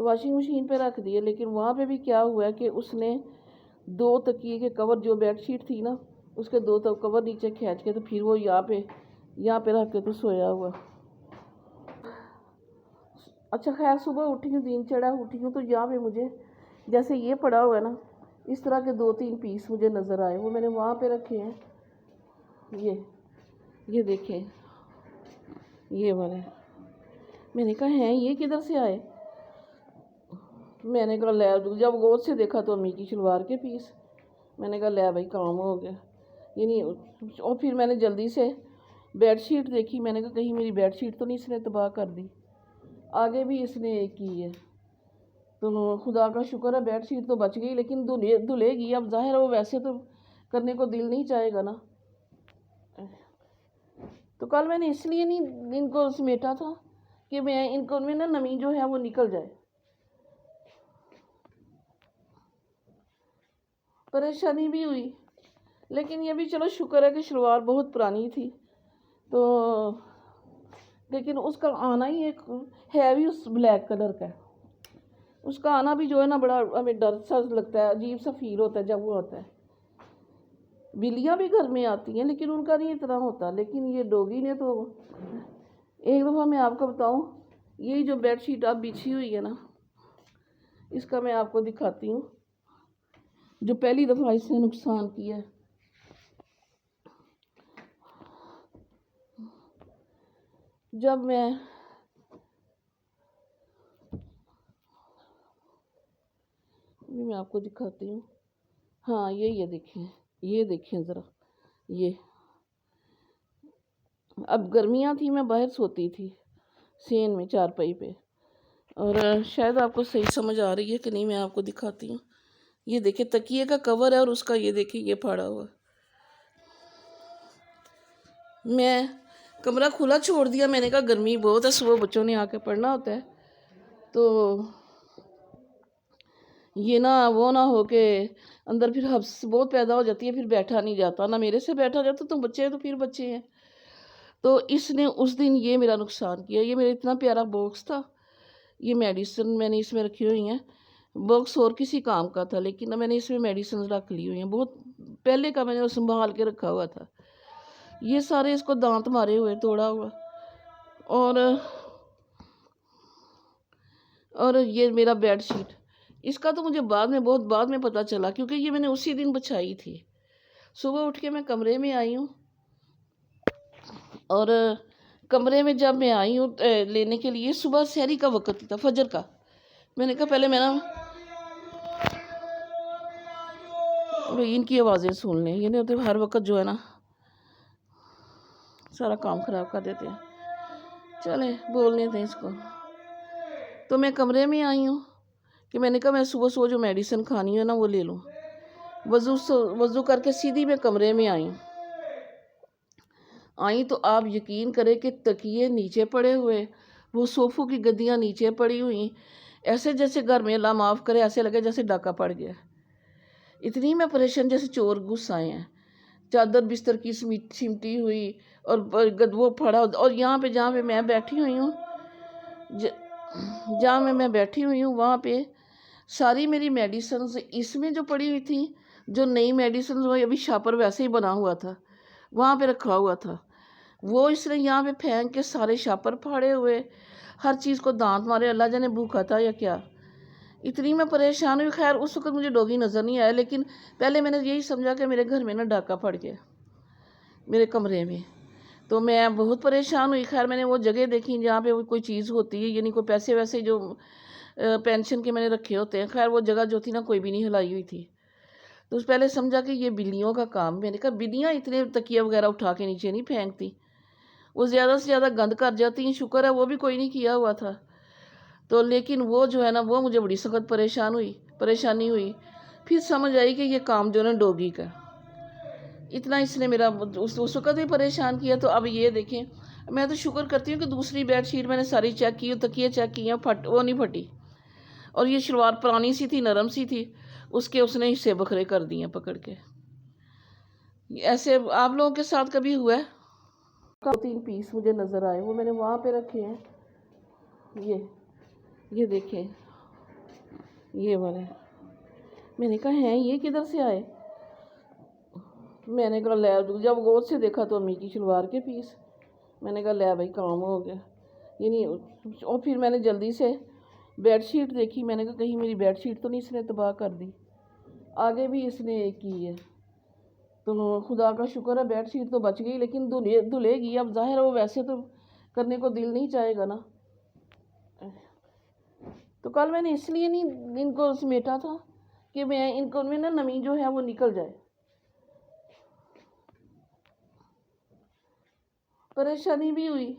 تو washing machine پہ رکھ دیے، لیکن وہاں پہ بھی کیا ہوا ہے کہ اس نے 2 تکیے کے کور، جو بیڈ شیٹ تھی نا اس کے 2 کور نیچے کھینچ کے تو پھر وہ یہاں پہ رکھ کے تو سویا ہوا۔ اچھا خیر، صبح اٹھی ہوں، دن چڑھا اٹھی ہوں تو یہاں پہ مجھے جیسے یہ پڑا ہوا ہے نا، اس طرح کے 2-3 پیس مجھے نظر آئے، وہ میں نے وہاں پہ رکھے ہیں۔ یہ دیکھیں، یہ والے میں نے کہا ہیں یہ کدھر سے آئے؟ میں نے کہا لے، جب غور سے دیکھا تو امی کی شلوار کے پیس۔ میں نے کہا لے بھائی کام ہو گیا، یعنی اور پھر میں نے جلدی سے بیڈ شیٹ دیکھی، میں نے کہا کہیں میری بیڈ شیٹ تو نہیں اس نے تباہ کر دی، آگے بھی اس نے ایک کی ہے۔ تو خدا کا شکر ہے بیڈ شیٹ تو بچ گئی، لیکن دھلے گی، اب ظاہر ہے وہ ویسے تو کرنے کو دل نہیں چاہے گا نا۔ تو کل میں نے اس لیے نہیں ان کو سمیٹا تھا کہ میں ان کو میں نا نمی جو ہے وہ نکل جائے، پریشانی بھی ہوئی، لیکن یہ بھی چلو شکر ہے کہ شلوار بہت پرانی تھی تو، لیکن اس کا آنا ہی ایک ہے بھی اس بلیک کلر کا، اس کا آنا بھی جو ہے نا بڑا ہمیں ڈر سا لگتا ہے، عجیب سا فیل ہوتا ہے جب وہ ہوتا ہے۔ بلیاں بھی گھر میں آتی ہیں لیکن ان کا نہیں اتنا ہوتا، لیکن یہ ڈوگی نے تو ایک دفعہ میں آپ کو بتاؤں، یہ جو بیڈ شیٹ اب بچھی ہوئی ہے نا، اس کا میں آپ کو دکھاتی ہوں جو پہلی دفعہ اس نے نقصان کیا ہے۔ جب میں آپ کو دکھاتی ہوں، ہاں یہ دیکھیں ذرا، یہ اب گرمیاں تھی، میں باہر سوتی تھی سین میں چارپائی پہ، اور شاید آپ کو صحیح سمجھ آ رہی ہے کہ نہیں، میں آپ کو دکھاتی ہوں۔ یہ دیکھیں تکیے کا کور ہے اور اس کا یہ دیکھیں یہ پھاڑا ہوا۔ میں کمرہ کھلا چھوڑ دیا، میں نے کہا گرمی بہت ہے، صبح بچوں نے آ کے پڑھنا ہوتا ہے، تو یہ نہ وہ نہ ہو کہ اندر پھر حبس بہت پیدا ہو جاتی ہے، پھر بیٹھا نہیں جاتا، نہ میرے سے بیٹھا جاتا، تو بچے ہیں تو پھر بچے ہیں۔ تو اس نے اس دن یہ میرا نقصان کیا۔ یہ میرا اتنا پیارا باکس تھا، یہ میڈیسن میں نے اس میں رکھی ہوئی ہیں، باکس اور کسی کام کا تھا لیکن میں نے اس میں میڈیسن رکھ لی ہوئی ہیں، بہت پہلے کا میں نے سنبھال کے رکھا ہوا تھا۔ یہ سارے اس کو دانت مارے ہوئے، توڑا ہوا، اور یہ میرا بیڈ شیٹ، اس کا تو مجھے بہت بعد میں پتہ چلا، کیونکہ یہ میں نے اسی دن بچھائی تھی۔ صبح اٹھ کے میں کمرے میں آئی ہوں، اور کمرے میں جب میں آئی ہوں لینے کے لیے، صبح سحری کا وقت تھا، فجر کا، میں نے کہا پہلے میں نا ان کی آوازیں سن لیں، یہ نہیں ہوتے ہر وقت جو ہے نا سارا کام خراب کر دیتے ہیں، چلیں بولنے دیں اس کو۔ تو میں کمرے میں آئی ہوں کہ میں نے کہا میں صبح جو میڈیسن کھانی ہے نا وہ لے لوں، وضو کر کے سیدھی میں کمرے میں آئی تو آپ یقین کریں کہ تکیے نیچے پڑے ہوئے، وہ صوفوں کی گدیاں نیچے پڑی ہوئی، ایسے جیسے گھر میں اللہ معاف کرے، ایسے لگے جیسے ڈاکہ پڑ گیا، اتنی میں پریشان جیسے چور گھس آئے ہیں، چادر بستر کی سمٹی ہوئی اور وہ پڑا، اور یہاں پہ جہاں پہ میں بیٹھی ہوئی ہوں، وہاں پہ ساری میری میڈیسنز اس میں جو پڑی ہوئی تھی، جو نئی میڈیسنز وہ ابھی شاپر ویسے ہی بنا ہوا تھا وہاں پہ رکھا ہوا تھا، وہ اس نے یہاں پہ پھینک کے سارے شاپر پھاڑے ہوئے، ہر چیز کو دانت مارے، اللہ جانے بھوکا تھا یا کیا، اتنی میں پریشان ہوئی۔ خیر اس وقت مجھے ڈوگی نظر نہیں آیا، لیکن پہلے میں نے یہی سمجھا کہ میرے گھر میں نا ڈاکہ پڑ گیا میرے کمرے میں، تو میں بہت پریشان ہوئی۔ خیر میں نے وہ جگہ دیکھی جہاں پہ کوئی چیز ہوتی ہے، یعنی کوئی پیسے ویسے جو پینشن کے میں نے رکھے ہوتے ہیں، خیر وہ جگہ جو تھی نا کوئی بھی نہیں ہلائی ہوئی تھی، تو اس پہلے سمجھا کہ یہ بلیوں کا کام۔ میں نے کہا بلیاں اتنے تکیہ وغیرہ اٹھا کے نیچے نہیں پھینکتی، وہ زیادہ سے زیادہ گند کر جاتی ہیں، شکر ہے وہ بھی کوئی نہیں کیا ہوا تھا، تو لیکن وہ جو ہے نا وہ مجھے بڑی سخت پریشانی ہوئی، پھر سمجھ آئی کہ یہ کام جو ہے نا ڈوگی کا، اتنا اس نے میرا اس وقت بھی پریشان کیا۔ تو اب یہ دیکھیں، میں تو شکر کرتی ہوں کہ دوسری بیڈ شیٹ میں نے ساری چیک کی، تکیے چیک کیے، وہ نہیں پھٹی، اور یہ شلوار پرانی سی تھی، نرم سی تھی، اس نے حصے بکھرے کر دیے پکڑ کے۔ ایسے آپ لوگوں کے ساتھ کبھی ہوا ہے؟ 3 پیس مجھے نظر آئے، وہ میں نے وہاں پہ رکھے ہیں، یہ دیکھیں یہ والے میں نے کہا ہیں یہ کدھر سے آئے؟ میں نے کہا لے، جب غور سے دیکھا تو امی کی شلوار کے پیس. میں نے کہا لے بھائی کام ہو گیا. یعنی اور پھر میں نے جلدی سے بیڈ شیٹ دیکھی. میں نے کہا کہیں میری بیڈ شیٹ تو نہیں اس نے تباہ کر دی. آگے بھی اس نے ایک کی ہے. تو خدا کا شکر ہے بیڈ شیٹ تو بچ گئی، لیکن دھلے گی. اب ظاہر ہے وہ ویسے تو کرنے کو دل نہیں چاہے گا نا. تو کل میں نے اس لیے نہیں ان کو سمیٹا تھا کہ میں ان کو میں نا نمی جو ہے وہ نکل جائے. پریشانی بھی ہوئی،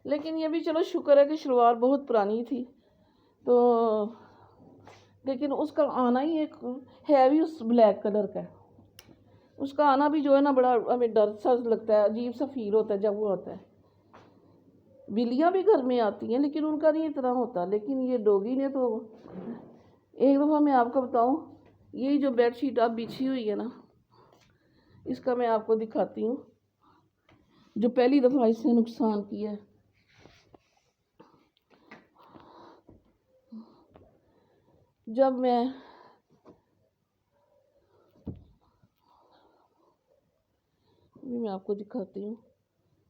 لیکن یہ بھی چلو شکر ہے کہ شلوار بہت پرانی تھی تو، لیکن اس کا آنا ہی ایک ہے بھی اس بلیک کلر کا. اس کا آنا بھی جو ہے نا بڑا ہمیں ڈر سا لگتا ہے، عجیب سا فیل ہوتا ہے جب وہ آتا ہے. بلیاں بھی گھر میں آتی ہیں لیکن ان کا نہیں اتنا ہوتا. لیکن یہ ڈوگی نے تو ایک دفعہ میں آپ کو بتاؤں، یہی جو بیڈ شیٹ آپ بچھی ہوئی ہے نا، اس کا میں آپ کو دکھاتی ہوں جو پہلی دفعہ اس نے نقصان کیا ہے. جب میں آپ کو دکھاتی ہوں.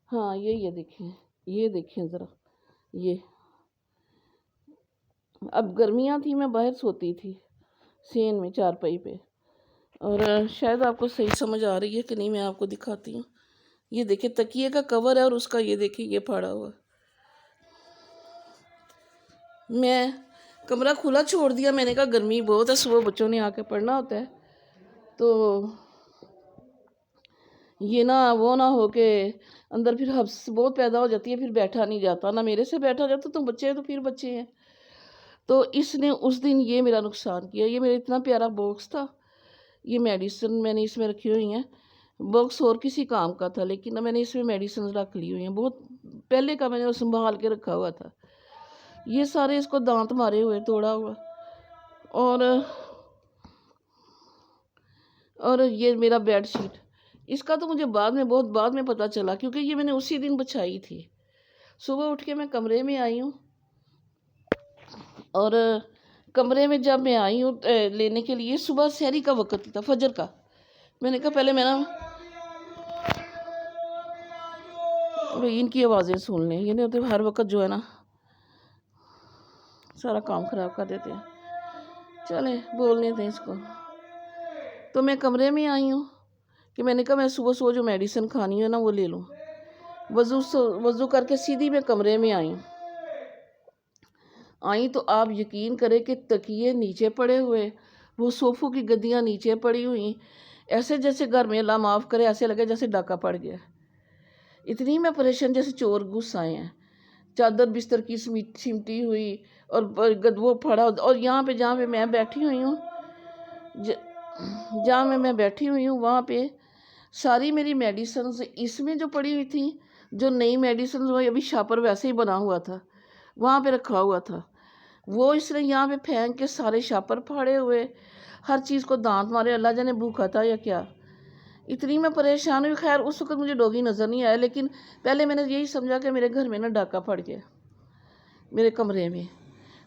ہاں یہ دیکھیں، یہ دیکھیں ذرا. یہ اب گرمیاں تھیں، میں باہر سوتی تھی سین میں چارپائی پہ، اور شاید آپ کو صحیح سمجھ آ رہی ہے کہ نہیں، میں آپ کو دکھاتی ہوں. یہ دیکھیں تکیے کا کور ہے اور اس کا یہ دیکھیں یہ پھاڑا ہوا. میں کمرہ کھلا چھوڑ دیا. میں نے کہا گرمی بہت ہے، صبح بچوں نے آ کے پڑھنا ہوتا ہے، تو یہ نہ وہ نہ ہو کہ اندر پھر حبس بہت پیدا ہو جاتی ہے، پھر بیٹھا نہیں جاتا، نہ میرے سے بیٹھا جاتا. تو بچے ہیں تو پھر بچے ہیں. تو اس نے اس دن یہ میرا نقصان کیا. یہ میرا اتنا پیارا باکس تھا، یہ میڈیسن میں نے اس میں رکھی ہوئی ہیں. باکس اور کسی کام کا تھا لیکن میں نے اس میں میڈیسن رکھ لی ہوئی ہیں. بہت پہلے کا میں نے سنبھال کے رکھا ہوا تھا. یہ سارے اس کو دانت مارے ہوئے، توڑا ہوا. اور یہ میرا بیڈ شیٹ، اس کا تو مجھے بہت بعد میں پتہ چلا، کیونکہ یہ میں نے اسی دن بچھائی تھی. صبح اٹھ کے میں کمرے میں آئی ہوں، اور کمرے میں جب میں آئی ہوں لینے کے لیے، صبح سحری کا وقت تھا، فجر کا. میں نے کہا پہلے میں نا ان کی آوازیں سن لیں. یہ نہیں ہوتے ہر وقت جو ہے نا سارا کام خراب کر دیتے ہیں. چلیں بولنے دیں اس کو. تو میں کمرے میں آئی ہوں کہ میں نے کہا میں صبح جو میڈیسن کھانی ہے نا وہ لے لوں. وضو کر کے سیدھی میں کمرے میں آئی تو آپ یقین کریں کہ تکیے نیچے پڑے ہوئے، وہ صوفوں کی گدیاں نیچے پڑی ہوئی، ایسے جیسے گھر میں اللہ معاف کرے ایسے لگے جیسے ڈاکہ پڑ گیا. اتنی میں پریشان جیسے چور گھس آئے ہیں. چادر بستر کی سمٹی ہوئی اور وہ پڑا. اور یہاں پہ جہاں پہ میں بیٹھی ہوئی ہوں، وہاں پہ ساری میری میڈیسنز اس میں جو پڑی ہوئی تھیں، جو نئی میڈیسنز وہ ابھی شاپر ویسے ہی بنا ہوا تھا وہاں پہ رکھا ہوا تھا، وہ اس نے یہاں پہ پھینک کے سارے شاپر پھاڑے ہوئے، ہر چیز کو دانت مارے. اللہ جانے بھوکا تھا یا کیا. اتنی میں پریشان ہوئی. خیر اس وقت مجھے ڈوگی نظر نہیں آیا، لیکن پہلے میں نے یہی سمجھا کہ میرے گھر میں نا ڈاکہ پڑ گیا میرے کمرے میں.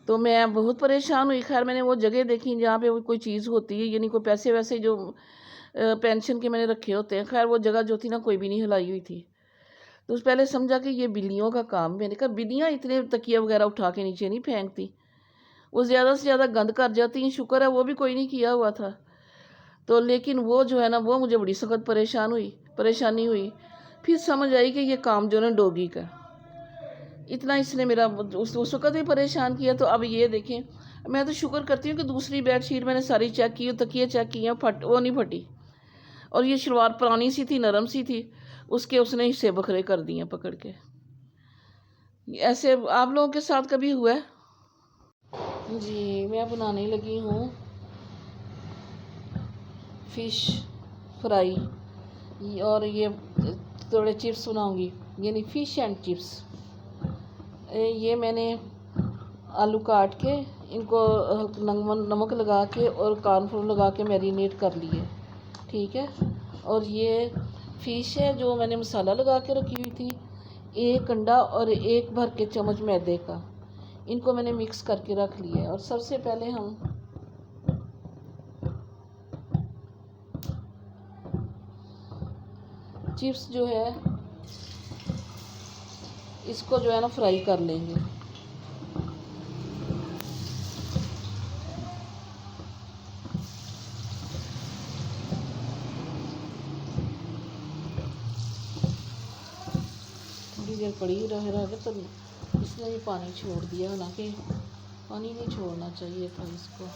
تو میں بہت پریشان ہوئی. خیر میں نے وہ جگہ دیکھی جہاں پہ کوئی چیز ہوتی ہے، یعنی کوئی پیسے ویسے جو پینشن کے میں نے رکھے ہوتے ہیں. خیر وہ جگہ جو تھی نا کوئی بھی نہیں ہلائی ہوئی تھی. تو پہلے سمجھا کہ یہ بلیوں کا کام. میں نے کہا بلیاں اتنے تکیہ وغیرہ اٹھا کے نیچے نہیں پھینکتی، وہ زیادہ سے زیادہ گند کر جاتی ہیں. شکر ہے وہ بھی کوئی نہیں کیا ہوا تھا. تو لیکن وہ جو ہے نا وہ مجھے بڑی سخت پریشانی ہوئی. پھر سمجھ آئی کہ یہ کام جو ہے نا ڈوگی کا. اتنا اس نے میرا اس وقت بھی پریشان کیا. تو اب یہ دیکھیں، میں تو شکر کرتی ہوں کہ دوسری بیڈ شیٹ میں نے ساری چیک کی، تکیے چیک کیے، وہ نہیں پھٹی. اور یہ شلوار پرانی سی تھی، نرم سی تھی، اس نے حصے بکھرے کر دیے پکڑ کے. ایسے آپ لوگوں کے ساتھ کبھی ہوا ہے؟ جی میں بنانے لگی ہوں فش فرائی، اور یہ تھوڑے چپس بناؤں گی، یعنی فش اینڈ چپس. یہ میں نے آلو کاٹ کے ان کو نمک لگا کے اور کارن فلور لگا کے میرینیٹ کر لیے، ٹھیک ہے. اور یہ فش ہے جو میں نے مسالہ لگا کے رکھی ہوئی تھی، 1 انڈا اور 1 بھر کے چمچ میدے کا، ان کو میں نے مکس کر کے رکھ لیا ہے. اور سب سے پہلے ہم چپس جو ہے اس کو جو ہے نا فرائی کر لیں گے. تھوڑی دیر پڑی رہ کے تو اس نے بھی پانی چھوڑ دیا، حالانکہ پانی نہیں چھوڑنا چاہیے تھا اس کو.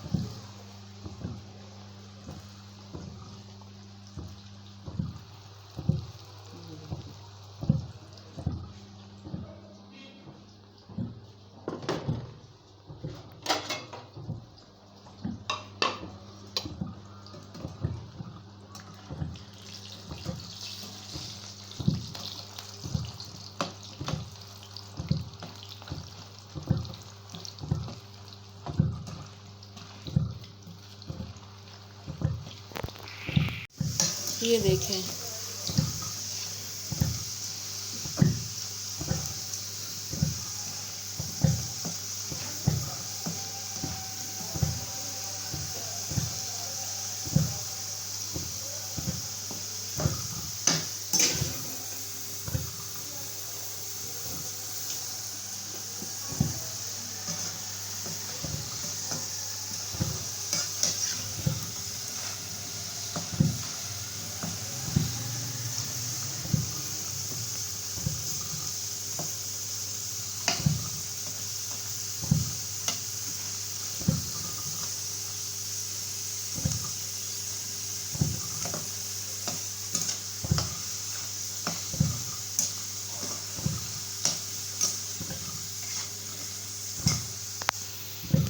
یہ دیکھیں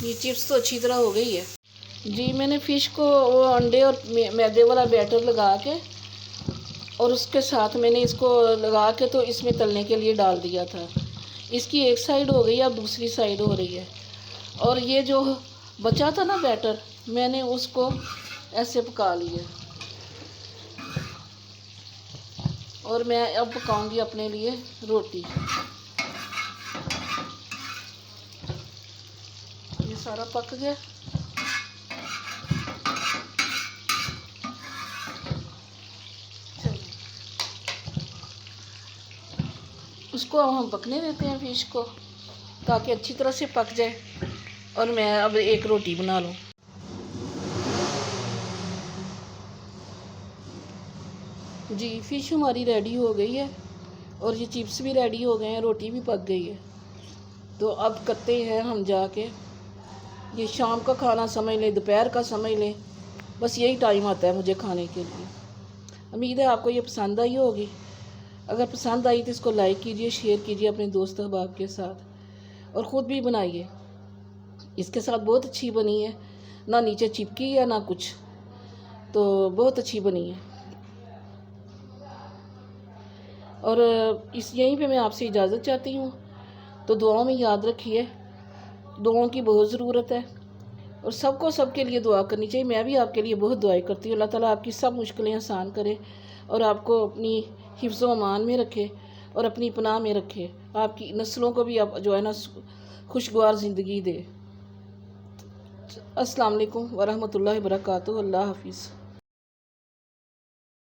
یہ چپس تو اچھی طرح ہو گئی ہے. جی میں نے فش کو وہ انڈے اور میدے والا بیٹر لگا کے اور اس کے ساتھ میں نے اس کو لگا کے تو اس میں تلنے کے لیے ڈال دیا تھا. اس کی ایک سائیڈ ہو گئی، اب دوسری سائیڈ ہو رہی ہے. اور یہ جو بچا تھا نا بیٹر، میں نے اس کو ایسے پکا لیا. اور میں اب پکاؤں گی اپنے لیے روٹی. یہ سارا پک گیا. اس کو اب ہم پکنے دیتے ہیں فش کو، تاکہ اچھی طرح سے پک جائے اور میں اب ایک روٹی بنا لوں. جی فش ہماری ریڈی ہو گئی ہے اور یہ چپس بھی ریڈی ہو گئے ہیں، روٹی بھی پک گئی ہے. تو اب کرتے ہیں ہم جا کے، یہ شام کا کھانا سمجھ لیں، دوپہر کا سمجھ لیں، بس یہی ٹائم آتا ہے مجھے کھانے کے لیے. امید ہے آپ کو یہ پسند آئی ہوگی. اگر پسند آئی تو اس کو لائک کیجئے، شیئر کیجئے اپنے دوست احباب کے ساتھ، اور خود بھی بنائیے. اس کے ساتھ بہت اچھی بنی ہے، نہ نیچے چپکی ہے نہ کچھ، تو بہت اچھی بنی ہے. اور یہیں پہ میں آپ سے اجازت چاہتی ہوں. تو دعاؤں میں یاد رکھیے، دعاؤں کی بہت ضرورت ہے، اور سب کے لیے دعا کرنی چاہیے. میں بھی آپ کے لیے بہت دعائیں کرتی ہوں. اللہ تعالیٰ آپ کی سب مشکلیں آسان کرے اور آپ کو اپنی حفظ و امان میں رکھے اور اپنی پناہ میں رکھے. آپ کی نسلوں کو بھی جو ہے نا خوشگوار زندگی دے. السلام علیکم ورحمۃ اللہ وبرکاتہ. اللہ حافظ.